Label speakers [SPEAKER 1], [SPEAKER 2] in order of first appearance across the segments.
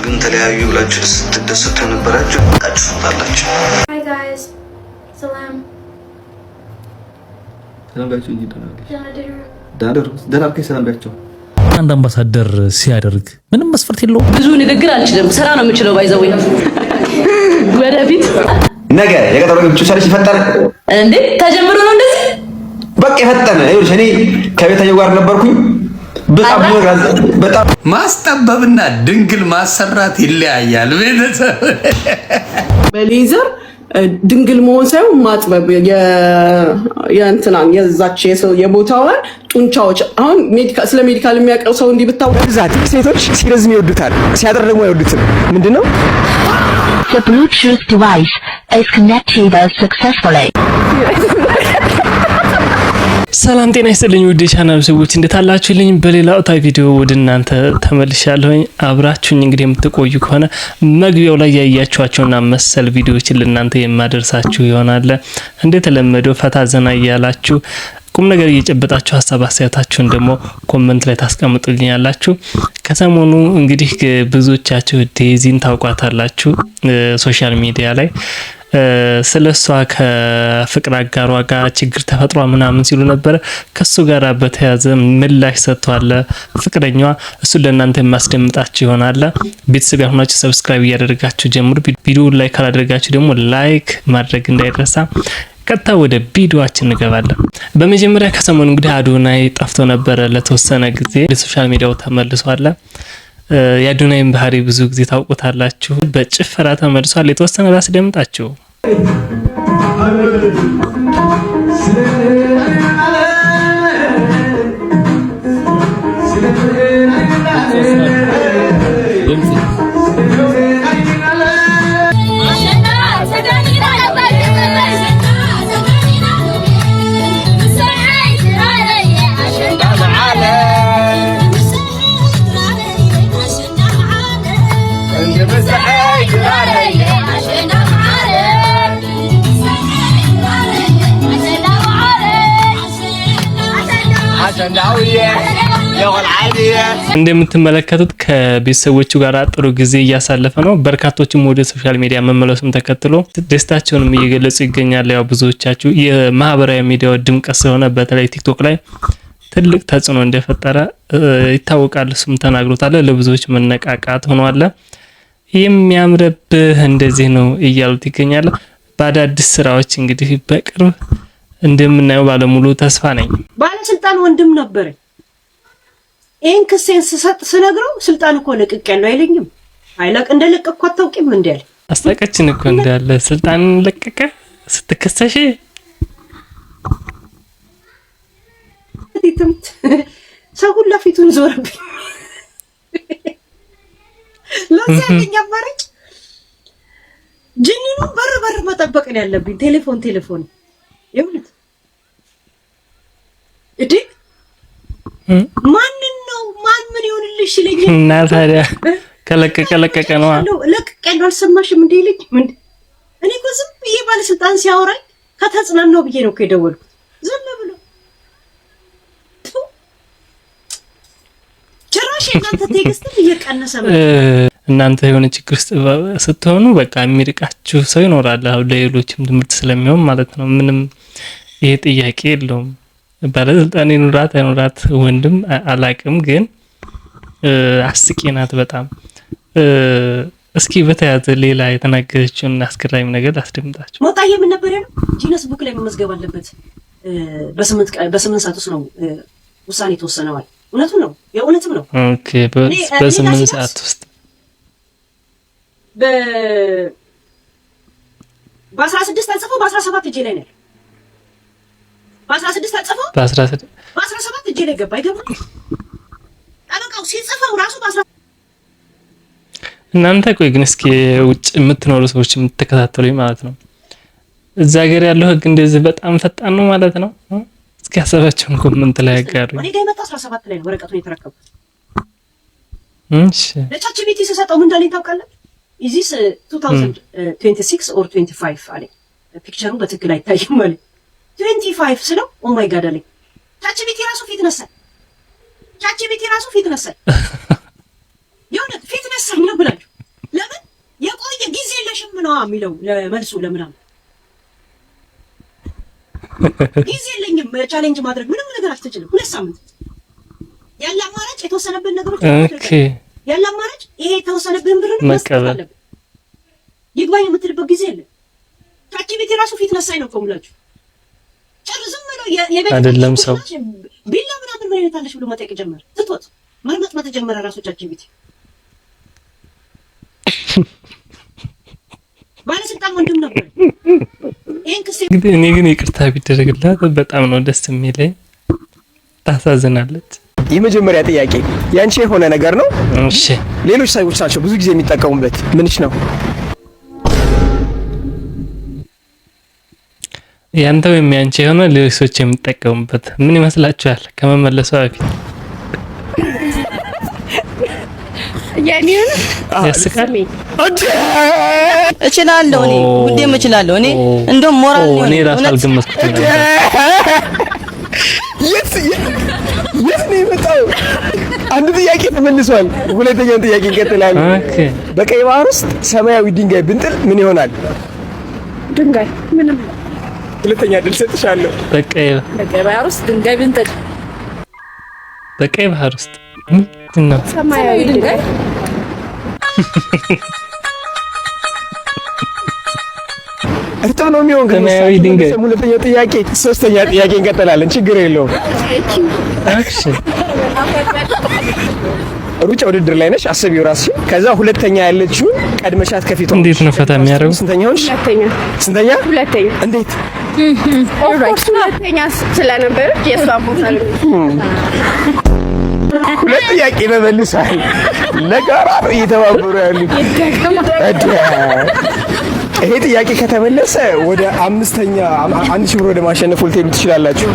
[SPEAKER 1] ግን ተለያዩ ብላችሁ ስትደሰቱ ነበራችሁ ታላችሁ።
[SPEAKER 2] Hi guys. ሰላም
[SPEAKER 3] ባያችሁ እንጂ ደናር ሰላም ባያችሁ።
[SPEAKER 4] አንድ አምባሳደር ሲያደርግ ምንም መስፈርት የለውም።
[SPEAKER 5] ብዙ ንግግር አልችልም፣ ስራ ነው የምችለው። ባይዘው ወደፊት
[SPEAKER 1] ነገ የቀጠሮ ጭሳለሽ ይፈጠር
[SPEAKER 5] እንዴ ተጀምሮ ነው እንደዚህ
[SPEAKER 1] በቃ ይፈጠነ። ይኸውልሽ እኔ ከቤተኛው ጋር ነበርኩኝ። በጣም
[SPEAKER 6] ማስጠበብና ድንግል ማሰራት ይለያያል። ቤተሰብ
[SPEAKER 7] በሌዘር ድንግል መሆን ሳይሆን ማጥበብ የእንትናን የዛች የቦታዋን ጡንቻዎች አሁን ስለ ሜዲካል የሚያውቀው ሰው እንዲህ ብታው
[SPEAKER 8] በብዛት ሴቶች ሲረዝም ይወዱታል፣ ሲያደር ደግሞ አይወዱትም። ምንድነው?
[SPEAKER 9] The Bluetooth device is connected successfully.
[SPEAKER 10] ሰላም ጤና ይስጥልኝ ውድ ቻናል ሰዎች እንዴት አላችሁልኝ? በሌላ ኦታይ ቪዲዮ ወደ እናንተ ተመልሻለሁኝ። አብራችሁኝ እንግዲህ የምትቆዩ ከሆነ መግቢያው ላይ ያያችኋቸውና መሰል ቪዲዮዎችን ለእናንተ የማደርሳችሁ ይሆናል። እንደተለመደው ፈታ ዘና እያላችሁ ቁም ነገር እየጨበጣችሁ ሐሳብ አስተያየታችሁን ደግሞ ኮሜንት ላይ ታስቀምጡልኛላችሁ። ከሰሞኑ እንግዲህ ብዙዎቻችሁ ዴዚን ታውቋታላችሁ ሶሻል ሚዲያ ላይ ስለሷ ከፍቅር አጋሯ ጋር ችግር ተፈጥሯ ምናምን ሲሉ ነበር። ከሱ ጋር በተያዘ ምላሽ ሰጥቷል ፍቅረኛዋ። እሱ ለእናንተ የማስደምጣችሁ ይሆናል። ቤተሰብ ያሆናችሁ ሰብስክራይብ እያደረጋችሁ ጀምሩ። ቪዲዮውን ላይክ ካላደረጋችሁ ደግሞ ላይክ ማድረግ እንዳይረሳ። ቀጥታ ወደ ቪዲዮአችን እንገባለን። በመጀመሪያ ከሰሞኑ እንግዲህ አዶናይ ጠፍቶ ነበር ለተወሰነ ጊዜ። ለሶሻል ሚዲያው ተመልሷል። የአዶናይን ባህሪ ብዙ ጊዜ ታውቁታላችሁ። በጭፈራ ተመልሷል። የተወሰነ ላስደምጣችሁ። እንደምትመለከቱት ከቤተሰቦቹ ጋር ጥሩ ጊዜ እያሳለፈ ነው። በርካቶችም ወደ ሶሻል ሚዲያ መመለሱን ተከትሎ ደስታቸውንም እየገለጹ ይገኛሉ። ያው ብዙዎቻችሁ የማህበራዊ ሚዲያው ድምቀት ስለሆነ በተለይ ቲክቶክ ላይ ትልቅ ተጽዕኖ እንደፈጠረ ይታወቃል። እሱም ተናግሮታል። ለብዙዎች መነቃቃት ሆኗል። የሚያምርብህ እንደዚህ ነው እያሉት ይገኛል። በአዳዲስ ስራዎች እንግዲህ በቅርብ እንደምናየው ባለሙሉ ተስፋ ነኝ።
[SPEAKER 11] ባለስልጣን ወንድም ነበር። ይሄን ክሴን ስነግረው ስልጣን እኮ ለቅቅ ያለው አይለኝም። አይለቅ እንደለቀቅኩ አታውቂም እንዴ?
[SPEAKER 10] አስታቀችን እኮ እንዳለ ስልጣን ለቀቀ ስትከሰሽ
[SPEAKER 11] ትምት ሰው ሁሉ ፊቱን ዞረብኝ። ለዛኛ ማረጭ ጅንኑ በር መጠበቅ ነው ያለብኝ። ቴሌፎን የእውነት እዲ ማን ምን ይሆንልሽ ይለኛል።
[SPEAKER 10] እና ታዲያ ከለቀቀ ነው
[SPEAKER 11] ለቀቀው አልሰማሽም እንዴ ልጅ ምን እኔ እኮ ዝም ብዬ ባለስልጣን ሲያወራኝ ከተጽናናው ብዬ ነው የደወልኩት። ዝም ብሎ ጭራሽ እናንተ ቴክስትም እየቀነሰ ነው።
[SPEAKER 10] እናንተ የሆነ ችግር ስትሆኑ በቃ የሚርቃችሁ ሰው ይኖራል። አሁን ለሌሎችም ትምህርት ስለሚሆን ማለት ነው። ምንም ይሄ ጥያቄ የለውም። ባለስልጣን ይኑራት አይኑራት ወንድም አላቅም፣ ግን አስቂናት በጣም። እስኪ በተያዘ ሌላ የተናገረችውን አስገራሚ ነገር አስደምጣችሁ።
[SPEAKER 11] ሞጣዬ ምን ነበር ያለው? ጂነስ ቡክ ላይ መመዝገብ አለበት። በ8 ሰዓት ውስጥ ነው ውሳኔ ተወሰነዋል። እውነቱም ነው፣ የእውነትም ነው።
[SPEAKER 10] ኦኬ በ8 ሰዓት ውስጥ
[SPEAKER 11] በ16 አልጽፈው በ17 እጄ ላይ ነው። በ16 አልጽፈው በ17 እጄ ላይ ገባ። አይገባ ጠበቃው ሲጽፈው ራሱ በ17
[SPEAKER 10] እናንተ ቆይ ግን እስኪ ውጭ የምትኖሩ ሰዎች የምትከታተሉኝ ማለት ነው፣ እዛ ሀገር ያለው ህግ እንደዚህ በጣም ፈጣን ነው ማለት ነው። እስኪ ሀሳባችሁን ኮሜንት ላይ ያጋሩኝ።
[SPEAKER 11] እኔ ጋር የመጣው 17 ላይ ነው ወረቀቱን የተረከቡት።
[SPEAKER 10] እሺ
[SPEAKER 11] ለቻችቢቲ ሲሰጠው ምን እንዳለኝ ታውቃለህ? ኢዚስ 2026 or 25 አለ። ፒክቸሩ በትክክል አይታይም ማለት 25 ስለው ኦ ማይ ጋድ አለኝ። ቻችቢቲ ራሱ ፊት ነሳ። ቻትጂፒቲ ራሱ ፊት ነሳኝ። የሆነ ፊት ነሳኝ ነው ብላችሁ ለምን የቆየ ጊዜ የለሽም ነው የሚለው ለመልሱ ለምናምን ጊዜ የለኝም ቻሌንጅ ማድረግ ምንም ነገር አትችልም። 2 ሳምንት ያለ አማራጭ የተወሰነብን ነገሮች
[SPEAKER 10] ኦኬ
[SPEAKER 11] ያለ አማራጭ ይሄ የተወሰነብን ብር ነው
[SPEAKER 10] መቀበል
[SPEAKER 11] ይግባኝ የምትልበት ጊዜ የለም። ቻትጂፒቲ ራሱ ፊት ነሳኝ ነው ቆምላችሁ ጨርዝም ነው የቤት
[SPEAKER 10] አይደለም ሰው
[SPEAKER 11] ቢላ ምናምን ምን ይታለሽ ብሎ መጠየቅ ጀመረ። ትቶት መርመጥ ጀመረ ራሱ ቻትጂፒቲ ባለስልጣን ወንድም ነበር።
[SPEAKER 10] እኔ ግን ይቅርታ ቢደረግላት በጣም ነው ደስ የሚለኝ። ታሳዝናለች።
[SPEAKER 8] የመጀመሪያ ጥያቄ ያንቺ የሆነ ነገር ነው?
[SPEAKER 10] እሺ
[SPEAKER 8] ሌሎች ሰዎች ናቸው ብዙ ጊዜ የሚጠቀሙበት ምንሽ ነው?
[SPEAKER 10] ያንተ ወይም ያንቺ የሆነ ሌሎች ሰዎች የሚጠቀሙበት ምን ይመስላችኋል? ከመመለሷ በፊት
[SPEAKER 7] ያኔ
[SPEAKER 10] ያስቃል።
[SPEAKER 5] እችላለሁ እኔ ጉዴም እችላለሁ እኔ እንደውም ሞራል ነው
[SPEAKER 10] እኔ ራስ አልገመትኩም ነበር።
[SPEAKER 8] የት ነው የመጣው? አንድ ጥያቄ ተመልሷል። ሁለተኛው ጥያቄ እንቀጥላለን።
[SPEAKER 10] ኦኬ
[SPEAKER 8] በቀይ ባህር ውስጥ ሰማያዊ ድንጋይ ብንጥል ምን ይሆናል?
[SPEAKER 7] ድንጋይ ምንም
[SPEAKER 8] ሁለተኛ ድል ሰጥሻለሁ።
[SPEAKER 5] በቀይ ባህር ውስጥ ድንጋይ ብንጥል
[SPEAKER 10] በቀይ ባህር ውስጥ ምንድነው?
[SPEAKER 7] ሰማያዊ ድንጋይ
[SPEAKER 8] እርጥብ ነው የሚሆን
[SPEAKER 10] ሰማያዊ ድንጋይ።
[SPEAKER 8] ሁለተኛው ጥያቄ ሶስተኛ ጥያቄ እንቀጥላለን። ችግር የለውም።
[SPEAKER 10] እሺ
[SPEAKER 8] ሩጫ ውድድር ላይ ነሽ፣ አስቢው ራስሽን። ከዛ ሁለተኛ ያለችው ቀድመሻት ከፊቷ
[SPEAKER 10] እንዴት ነው ፈታ የሚያደርጉ?
[SPEAKER 8] ስንተኛ ሆንሽ? ስንተኛ?
[SPEAKER 7] ሁለተኛ።
[SPEAKER 8] እንዴት?
[SPEAKER 7] ኦልራይት ሁለተኛ ስለነበረች የሷን ቦታ ነው።
[SPEAKER 8] ሁለት ጥያቄ ተመልሷል። ለጋራ እየተባበሩ ያሉት ይሄ ጥያቄ ከተመለሰ ወደ 1000 ብር ወደ ማሸነፍ ልትሄዱ ትችላላችሁ።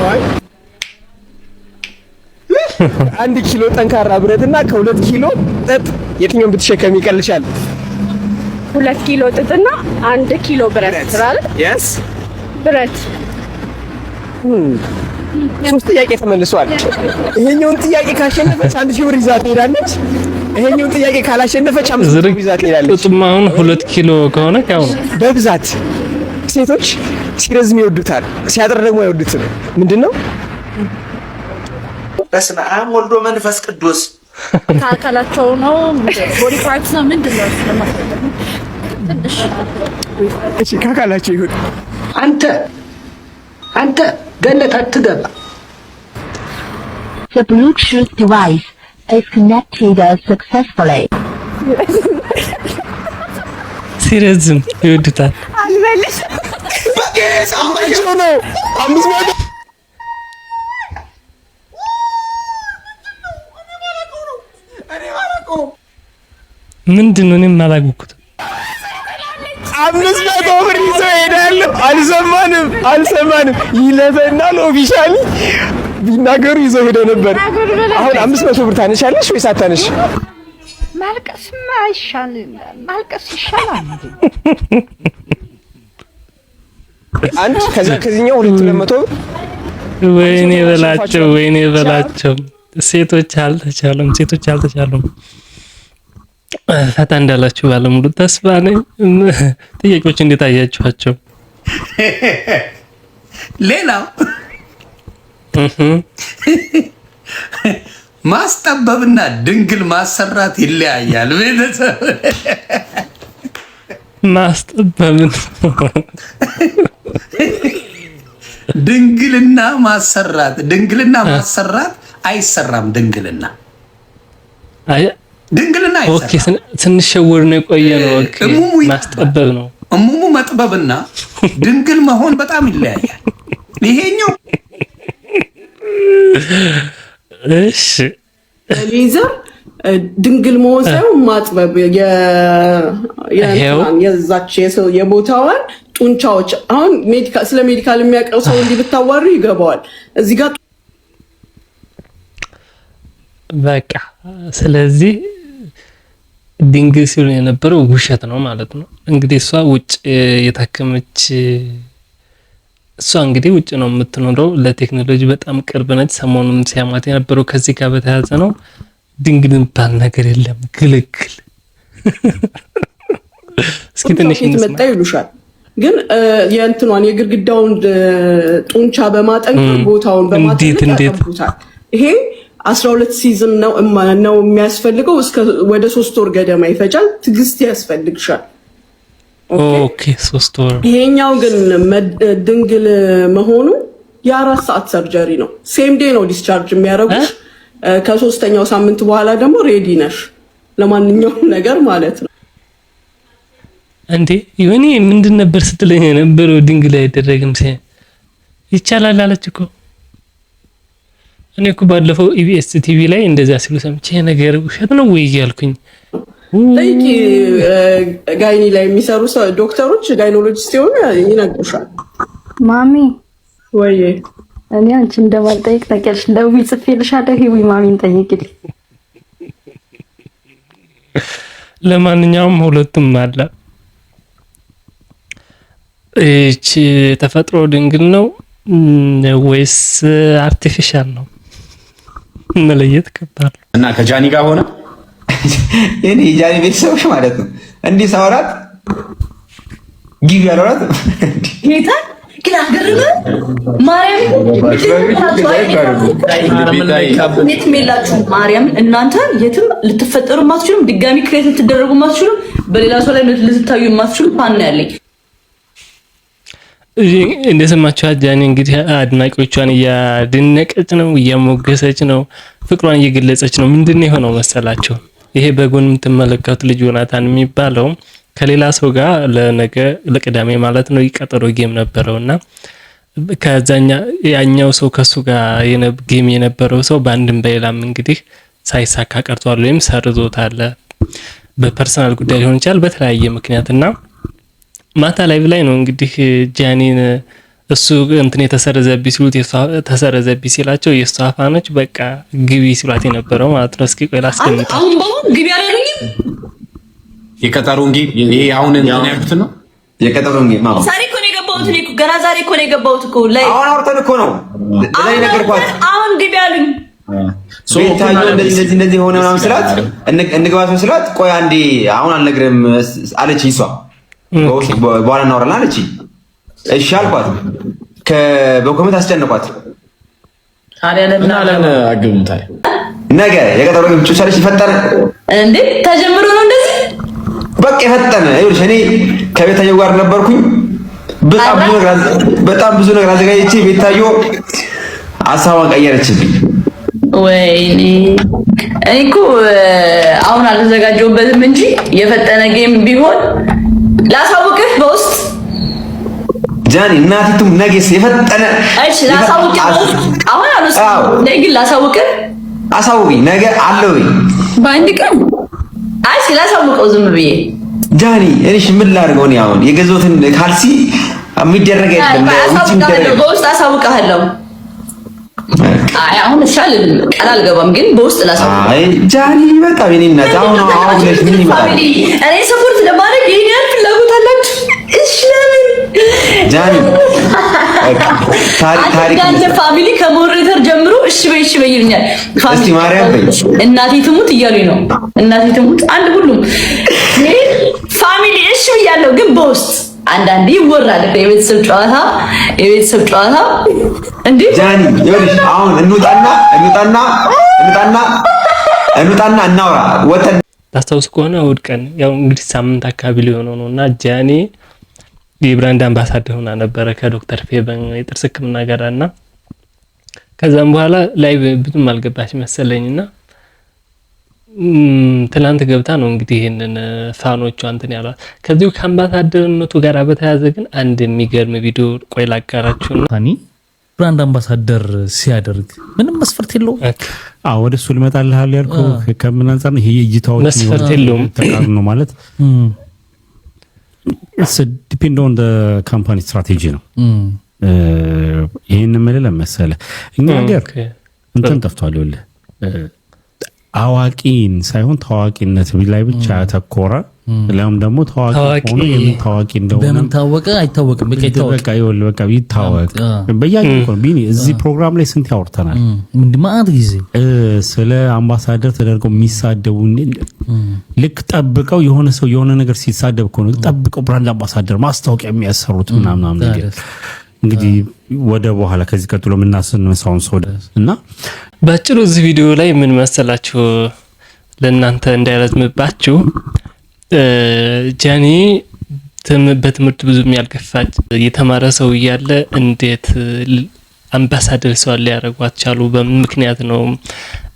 [SPEAKER 8] 1 ኪሎ ጠንካራ ብረትና ከ2 ኪሎ ጥጥ የትኛውን ብትሸከም ይቀልሻል?
[SPEAKER 7] 2 ኪሎ ጥጥና 1 ኪሎ ብረት አይደል?
[SPEAKER 8] yes
[SPEAKER 7] ብረት።
[SPEAKER 8] 3 ጥያቄ ተመልሷል። ይሄኛውን ጥያቄ ካሸነፈች 1000 ብር ይዛ ትሄዳለች። ይሄኛውን ጥያቄ ካላሸነፈች 500 ብር ይዛ ትሄዳለች።
[SPEAKER 10] ጥጡም አሁን 2 ኪሎ ከሆነ ያው ነው።
[SPEAKER 8] በብዛት ሴቶች ሲረዝም ይወዱታል፣ ሲያጥር ደግሞ አይወዱትም። ምንድነው?
[SPEAKER 1] በስመ አብ ወልዶ መንፈስ ቅዱስ
[SPEAKER 2] ከአካላቸው ነው ቦዲ ፓርትስ ነው ምንድነው?
[SPEAKER 8] እሺ ከአካላቸው ይሁን።
[SPEAKER 1] አንተ ገነት አትገባ።
[SPEAKER 9] The Bluetooth device is connected successfully.
[SPEAKER 10] ሲረዝም ይወዱታል።
[SPEAKER 7] አልበልሽ
[SPEAKER 8] ነው 500
[SPEAKER 10] ምንድነው? እኔም አላወኩትም።
[SPEAKER 8] 500 ብር ይዞ ይሄዳል። አልሰማንም። ይለፈናል። ኦፊሻሊ ቢናገሩ ይዞ ሄደው ነበር። አሁን 500 ብር ታነሻለሽ ወይስ አታነሽ?
[SPEAKER 9] ማልቀስማ አይሻልም። ማልቀስ ይሻላል እንዴ?
[SPEAKER 8] አንድ ከዚህኛው 200
[SPEAKER 10] ወይኔ በላቸው። ሴቶች አልተቻለም። ፈታ እንዳላችሁ ባለሙሉ ተስፋ ነኝ። ጥያቄዎች እንዴት አያችኋቸው?
[SPEAKER 6] ሌላው ማስጠበብና ድንግል ማሰራት ይለያያል። ቤተሰብ
[SPEAKER 10] ማስጠበብን
[SPEAKER 6] ድንግልና ማሰራት አይሰራም። ድንግልና
[SPEAKER 10] ኦኬ፣ ስንሸወር ነው የቆየ ነው። ኦኬ፣ ማስጠበብ ነው።
[SPEAKER 6] እሙሙ መጥበብና ድንግል መሆን በጣም ይለያያል። ይሄኛው
[SPEAKER 10] እሺ
[SPEAKER 7] ሌዘር ድንግል መሆን ሳይሆን ማጥበብ የዛች የቦታዋን ጡንቻዎች። አሁን ስለ ሜዲካል የሚያውቀው ሰው እንዲህ ብታዋሩ ይገባዋል። እዚህ ጋር
[SPEAKER 10] በቃ ስለዚህ ድንግል ሲሉ የነበረው ውሸት ነው ማለት ነው። እንግዲህ እሷ ውጭ የታከመች እሷ እንግዲህ ውጭ ነው የምትኖረው፣ ለቴክኖሎጂ በጣም ቅርብ ነች። ሰሞኑን ሲያማት የነበረው ከዚህ ጋር በተያያዘ ነው። ድንግል የሚባል ነገር የለም ግልግል። እስኪ ትንሽ
[SPEAKER 7] መጣ ይሉሻል፣ ግን የእንትኗን የግድግዳውን ጡንቻ በማጠንከር ቦታውን በማጠንከር ያጠቡታል። ይሄ 12 ሲዝን ነው የሚያስፈልገው። እስከ ወደ 3 ወር ገደማ ይፈጃል። ትግስት ያስፈልግሻል።
[SPEAKER 10] ኦኬ 3 ወር።
[SPEAKER 7] ይሄኛው ግን ድንግል መሆኑ የ4 ሰዓት ሰርጀሪ ነው። ሴም ዴይ ነው ዲስቻርጅ የሚያደርጉሽ። ከ3ኛው ሳምንት በኋላ ደግሞ ሬዲ ነሽ ለማንኛውም ነገር ማለት ነው።
[SPEAKER 10] እንዴ ይሁን ምንድን ነበር ስትለኝ ነበር? ድንግል አይደረግም ይቻላል አለች እኮ። እኔ እኮ ባለፈው ኢቢኤስ ቲቪ ላይ እንደዛ ሲሉ ሰምቼ ነገር ውሸት ነው ወይ እያልኩኝ
[SPEAKER 7] ለይቂ ጋይኒ ላይ የሚሰሩ ዶክተሮች ጋይኖሎጂስት የሆኑ ይነግሩሻል።
[SPEAKER 2] ማሚ
[SPEAKER 7] ወይ
[SPEAKER 2] እኔ አንቺ እንደማልጠይቅ ታውቂያለሽ። ደውዪ ጽፌልሻለሁ። ሂዊ ማሚን ጠይቂልኝ።
[SPEAKER 10] ለማንኛውም ሁለቱም አለ። እቺ ተፈጥሮ ድንግል ነው ወይስ አርቲፊሻል ነው? መለየት ከባድ ነው።
[SPEAKER 8] እና ከጃኒ ጋር ሆነ
[SPEAKER 3] እኔ ጃኒ ቤተሰቦች ማለት ነው እንዲህ ሳወራት ጊዜ ያወራት
[SPEAKER 5] ጌታ ግን አገረመ ማርያም እናንተ የትም ልትፈጠሩ ማትችሉም፣ ድጋሚ ክሬት ልትደረጉ ማትችሉም፣ በሌላ ሰው ላይ ልትታዩ ማትችሉም ፋን ነው ያለኝ።
[SPEAKER 10] እንደሰማችሁ ጃኒ እንግዲህ አድናቂዎቿን እያደነቀች ነው፣ እያሞገሰች ነው፣ ፍቅሯን እየገለጸች ነው። ምንድነው የሆነው መሰላችሁ? ይሄ በጎን የምትመለከቱት ልጅ ዮናታን የሚባለው ከሌላ ሰው ጋር ለነገ ለቅዳሜ ማለት ነው ይቀጠሮ ጌም ነበረውና ከዛኛ ያኛው ሰው ከሱ ጋር ጌም የነበረው ሰው በአንድም በሌላም እንግዲህ ሳይሳካ ቀርቷል ወይም ሰርዞታል። በፐርሰናል ጉዳይ ሊሆን ይችላል በተለያየ ምክንያትና ማታ ላይቭ ላይ ነው እንግዲህ ጃኒን እሱ እንትን የተሰረዘብኝ ሲሉት ተሰረዘብኝ ሲላቸው የእሱ አፋኖች በቃ ግቢ ሲሏት የነበረው ማለት ነው። እስኪ ቆይ ላስቀምጥ።
[SPEAKER 5] አሁን ግቢ አላለኝ
[SPEAKER 8] የቀጠሮን ጌም ይሄ አሁን ያሉት ነው።
[SPEAKER 3] የቀጠሮን ጌም ማለት
[SPEAKER 5] ዛሬ እኮ ነው የገባሁት። እኔ እኮ ገና ዛሬ እኮ ነው የገባሁት እኮ ላይ
[SPEAKER 3] አሁን አውርተን እኮ ነው ለኔ ነገርኳት።
[SPEAKER 5] አሁን ግቢ አሉኝ።
[SPEAKER 3] ቤታዮ እንደዚህ ሆነ ምናምን ስላት እንግባስ ስላት ቆይ አንዴ አሁን አልነግርም አለች እሷ። በኋላ እናወራለን አለች። እሺ አልኳት። በኮሜንት አስጨነቋት።
[SPEAKER 5] ታዲያ ለምን
[SPEAKER 8] አግብምታይ
[SPEAKER 3] ነገ የቀጠሮ ጌም ጭሳለች ይፈጠረ
[SPEAKER 5] እንዴ ተጀምሮ ነው እንደዚህ
[SPEAKER 3] በቃ የፈጠነ ይኸውልሽ፣ እኔ ከቤታዮ ጋር ነበርኩኝ። በጣም ብዙ ነገር አዘጋጅቼ ቤታዮ ሀሳቧን ቀየረችብኝ።
[SPEAKER 5] ወይኔ እኔ እኮ አሁን አልተዘጋጀሁበትም እንጂ የፈጠነ ጌም ቢሆን ላሳውቅህ በውስጥ
[SPEAKER 3] ጃኒ እናቲቱም ነገስ የፈጠነ
[SPEAKER 5] እሺ ላሳውቅህ በውስጥ አሁን አልወስድም። ግን ላሳውቅህ
[SPEAKER 3] አሳውቅኝ ነገ አለው
[SPEAKER 5] በአንድ ቀን አይ ስላሳውቀው ዝም ብዬ
[SPEAKER 3] ጃኒ እሺ ምን ላድርገው? እኔ አሁን የገዛሁትን ካልሲ የሚደረግ አይደለም ውጪ የሚደረግ
[SPEAKER 5] በውስጥ አሳውቅሃለሁ። አይ አሁን ሻል ቃል አልገባም፣ ግን በውስጥ ላሳውቅ።
[SPEAKER 3] አይ ጃኒ በቃ እኔ እናት አሁን ለሽ ምን ይመጣል?
[SPEAKER 5] እኔ ሰፖርት ለማድረግ ይሄን ያህል ፍላጎት አላችሁ? እሺ ለምን
[SPEAKER 3] ጃኒ ታሪክ
[SPEAKER 5] ፋሚሊ ከሞሬተር ጀምሮ እሺ በይ ይሉኛል።
[SPEAKER 3] እስቲ ማርያም በይ
[SPEAKER 5] እናቴ ትሙት እያሉኝ ነው። እናቴ ትሙት አንድ ሁሉም ፋሚሊ እሺ ብያለሁ፣ ግን በውስጥ አንዳንዴ ይወራል። የቤተሰብ ጨዋታ እንዴ
[SPEAKER 3] ጃኒ ይኸውልሽ፣ አሁን እንውጣና እናውራ ወተን
[SPEAKER 10] ታስታውስ ከሆነ እሑድ ቀን ያው እንግዲህ ሳምንት አካባቢ ሊሆነው ነውና ጃኒ የብራንድ አምባሳደር ሆና ነበረ ከዶክተር ፌበን የጥርስ ሕክምና ጋርና ከዛም በኋላ ላይ ብዙም አልገባች መሰለኝና ትላንት ገብታ ነው እንግዲህ ይሄንን ፋኖቹ አንተን ያሏት። ከዚሁ ከአምባሳደርነቱ ጋር በተያያዘ ግን አንድ የሚገርም ቪዲዮ ቆይ ላጋራችሁና
[SPEAKER 4] ታኒ ብራንድ አምባሳደር ሲያደርግ ምንም መስፈርት የለውም።
[SPEAKER 12] አዎ ወደሱ ልመጣልሃል ያልኩህ ከምን አንፃር ነው? ይሄ እይታዎች
[SPEAKER 10] መስፈርት የለውም
[SPEAKER 12] ተቃርኖ ነው ማለት it's depend on the company strategy ነው። ይሄን ምን ለመሰለህ እኛ ሀገር እንትን ጠፍቷል። ይኸውልህ አዋቂን ሳይሆን ታዋቂነት ላይ ብቻ ያተኮረ ለምን ደግሞ ታዋቂ ሆኖ የምታዋቂ እንደሆነ
[SPEAKER 4] በምን ታወቀ አይታወቅም። በቃ
[SPEAKER 12] ይታወቅ በያየው ቢኒ እዚህ ፕሮግራም ላይ ስንት ያወርተናል።
[SPEAKER 4] ማአት ጊዜ
[SPEAKER 12] ስለ አምባሳደር ተደርገው የሚሳደቡ ልክ ጠብቀው የሆነ ሰው የሆነ ነገር ሲሳደብ እኮ ነው ጠብቀው ብራንድ አምባሳደር ማስታወቂያ የሚያሰሩት ምናምን ነገር እንግዲህ ወደ በኋላ ከዚህ ቀጥሎ የምናስነሳውን ሰው እና
[SPEAKER 10] ባጭሩ እዚህ ቪዲዮ ላይ ምን መሰላችሁ ለእናንተ እንዳይረዝምባችሁ ጃኒ በትምህርት ብዙ የሚያልገፋች የተማረ ሰው እያለ እንዴት አምባሳደር ሰው ሊያደርጓት ቻሉ? በምን ምክንያት ነው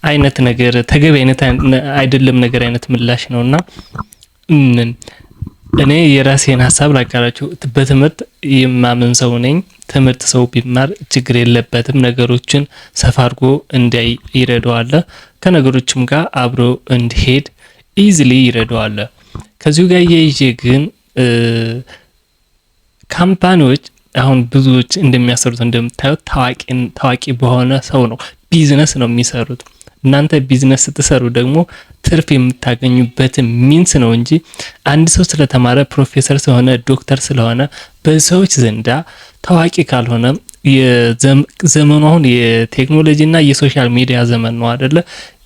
[SPEAKER 10] አይነት ነገር ተገቢ አይነት አይደለም ነገር አይነት ምላሽ ነውና እኔ የራሴን ሐሳብ ላጋራችሁ። በትምህርት የማምን ሰው ነኝ። ትምህርት ሰው ቢማር ችግር የለበትም። ነገሮችን ሰፋ አድርጎ እንዲያይ ይረዳዋል። ከነገሮችም ጋር አብሮ እንዲሄድ ኢዚሊ ይረዳዋል። ከዚሁ ጋር የይዤ ግን ካምፓኒዎች አሁን ብዙዎች እንደሚያሰሩት እንደምታዩት ታዋቂ በሆነ ሰው ነው ቢዝነስ ነው የሚሰሩት። እናንተ ቢዝነስ ስትሰሩ ደግሞ ትርፍ የምታገኙበት ሚንስ ነው እንጂ አንድ ሰው ስለተማረ ፕሮፌሰር ስለሆነ ዶክተር ስለሆነ በሰዎች ዘንዳ ታዋቂ ካልሆነ የዘመኑ አሁን የቴክኖሎጂና የሶሻል ሚዲያ ዘመን ነው አይደለ?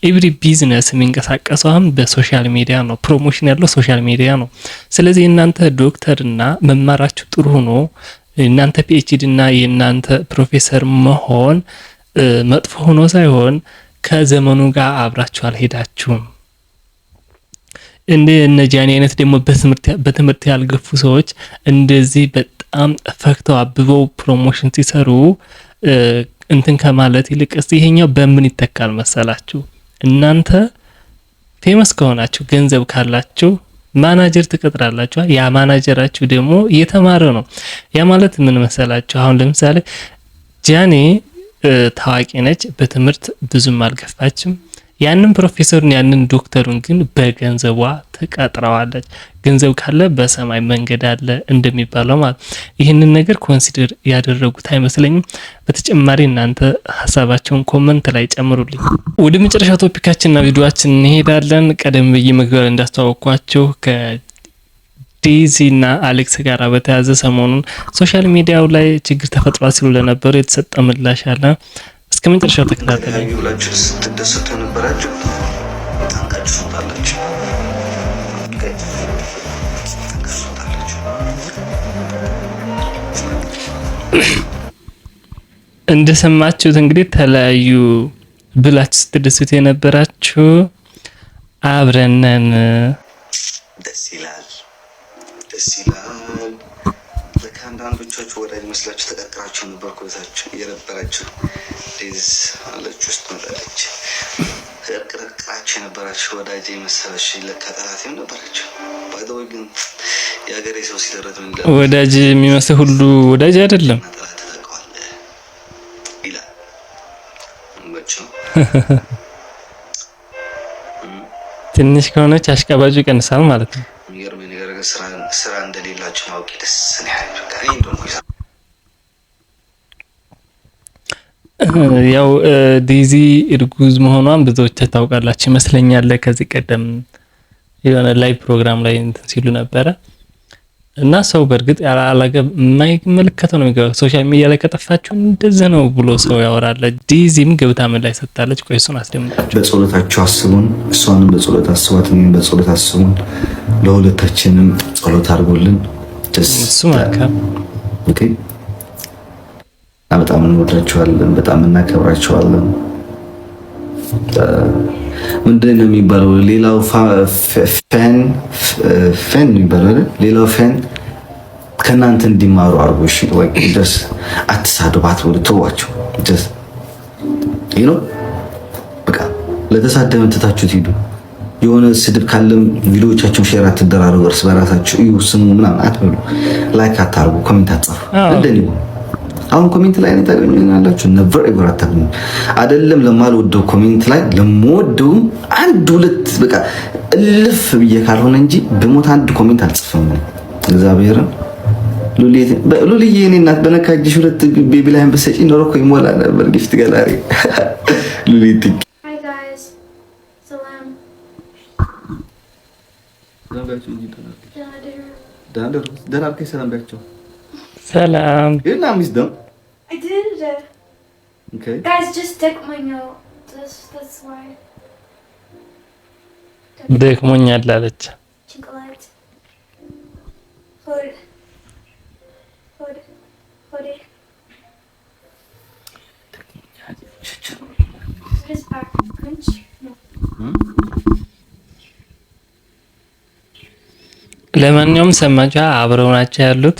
[SPEAKER 10] ኤቭሪ ቢዝነስ የሚንቀሳቀሰው አሁን በሶሻል ሚዲያ ነው። ፕሮሞሽን ያለው ሶሻል ሚዲያ ነው። ስለዚህ እናንተ ዶክተርና መማራችሁ ጥሩ ሆኖ እናንተ ፒኤችዲ እና የእናንተ ፕሮፌሰር መሆን መጥፎ ሆኖ ሳይሆን ከዘመኑ ጋር አብራችሁ አልሄዳችሁም። እነ ጃኒ አይነት ደግሞ በትምህርት ያልገፉ ሰዎች እንደዚህ በጣም ፈክተው አብበው ፕሮሞሽን ሲሰሩ እንትን ከማለት ይልቅ ይሄኛው በምን ይተካል መሰላችሁ? እናንተ ፌመስ ከሆናችሁ ገንዘብ ካላችሁ ማናጀር ትቀጥራላችሁ። ያ ማናጀራችሁ ደግሞ እየተማረ ነው። ያ ማለት ምን መሰላችሁ? አሁን ለምሳሌ ጃኒ ታዋቂ ነች፣ በትምህርት ብዙም አልገፋችም። ያንን ፕሮፌሰሩን ያንን ዶክተሩን ግን በገንዘቧ ተቀጥረዋለች። ገንዘብ ካለ በሰማይ መንገድ አለ እንደሚባለው ማለት ይህንን ነገር ኮንሲደር ያደረጉት አይመስለኝም። በተጨማሪ እናንተ ሐሳባቸውን ኮመንት ላይ ጨምሩልኝ። ወደ መጨረሻው ቶፒካችንና ቪዲዮአችን እንሄዳለን። ቀደም ብዬ መግቢያ ላይ እንዳስተዋወቅኳችሁ ዴዚ እና አሌክስ ጋር በተያዘ ሰሞኑን ሶሻል ሚዲያው ላይ ችግር ተፈጥሯል ሲሉ ለነበሩ የተሰጠ ምላሽ አለ። እስከ መጨረሻው ተከታተሉ።
[SPEAKER 1] ሁላችሁ ስትደሰቱ ነበራችሁ፣ ታንቃችሁ ታላችሁ።
[SPEAKER 10] እንደሰማችሁት እንግዲህ ተለያዩ ብላችሁ ስትደሰቱ የነበራችሁ አብረነን
[SPEAKER 1] ደስ ይላል። ለካንዳንዶቻችሁ ወዳጅ መስላችሁ ተቀርቅራችሁ ነበር። ቆይታችሁ የነበራችሁ ዴዝ አለች ውስጥ መጣለች። ተቀርቅራችሁ የነበራችሁ ወዳጅ መሰለሽ ለካ ጠላቴም ነበራችሁ። ባይደው ግን የሀገሬ ሰው ሲደረግ ምን ይላል?
[SPEAKER 10] ወዳጅ የሚመስል ሁሉ ወዳጅ አይደለም
[SPEAKER 1] ይላል።
[SPEAKER 10] ትንሽ ከሆነች አሽቃባጩ ይቀንሳል ማለት ነው።
[SPEAKER 1] የሚገርመኝ ነገር ስራ እንደሌላችሁ ማውቄ ደስ ነው ያለኝ። በቃ እኔ እንደውም
[SPEAKER 10] ያው ዴዚ እርጉዝ መሆኗን ብዙዎች ታውቃላችሁ ይመስለኛል። ከዚህ ቀደም የሆነ ላይ ፕሮግራም ላይ እንትን ሲሉ ነበረ እና ሰው በእርግጥ ያላገብ የማይመለከተው ነው የሚገባው። ሶሻል ሚዲያ ላይ ከጠፋችሁ እንደዚህ ነው ብሎ ሰው ያወራል። ዴዚም ገብታ ምን ላይ ሰጣለች? ቆይ እሱን አስደምጣችሁ።
[SPEAKER 1] በጸሎታችሁ አስቡን፣ እሷንም በጸሎት አስቧት፣ እኔም በጸሎት አስቡን። ለሁለታችንም ጸሎት አድርጎልን
[SPEAKER 10] እሱ መልካም።
[SPEAKER 1] ኦኬ። በጣም እንወዳችኋለን፣ በጣም እናከብራችኋለን። ምንድን ነው የሚባለው? ሌላው ፌን የሚባለው አይደል? ሌላው ፌን ከእናንተ እንዲማሩ አድርጎ እሺ። ወይ ደስ አትሳደባት ብሎ ተዋቸው። ደስ ይኖ በቃ ለተሳደበ እንትታችሁት ሂዱ። የሆነ ስድብ ካለም ቪዲዮዎቻችሁን ሼር አትደራረጉ፣ እርስ በራሳችሁ እዩ፣ ስሙ ምናምን አትበሉ፣ ላይክ አታርጉ፣ ኮሜንት አትጻፉ። እንደኔ አሁን ኮሜንት ላይ ታገኙኛላችሁ። ነቨር ኤቨር አታገኙ። አይደለም ለማልወደው ኮሜንት ላይ ለምወደው አንድ ሁለት በቃ እልፍ ብዬ ካልሆነ እንጂ በሞት አንድ ኮሜንት አልጽፍም። እግዚአብሔርን ሉሊዬ የኔ እናት በነካጅሽ ሁለት ቤቢ ላይ አንበሰጪ ኖሮ እኮ ይሞላ ነበር ጊፍት ገላሪ ሉሊት
[SPEAKER 10] ሰላም
[SPEAKER 13] I did. Okay. Guys, just stick my note. That's why.
[SPEAKER 10] ደክሞኛል አለች።
[SPEAKER 13] Chocolate. Hold. What is back crunch? No.
[SPEAKER 10] ለማንኛውም ሰማችሁ አብረው ናቸው ያሉት።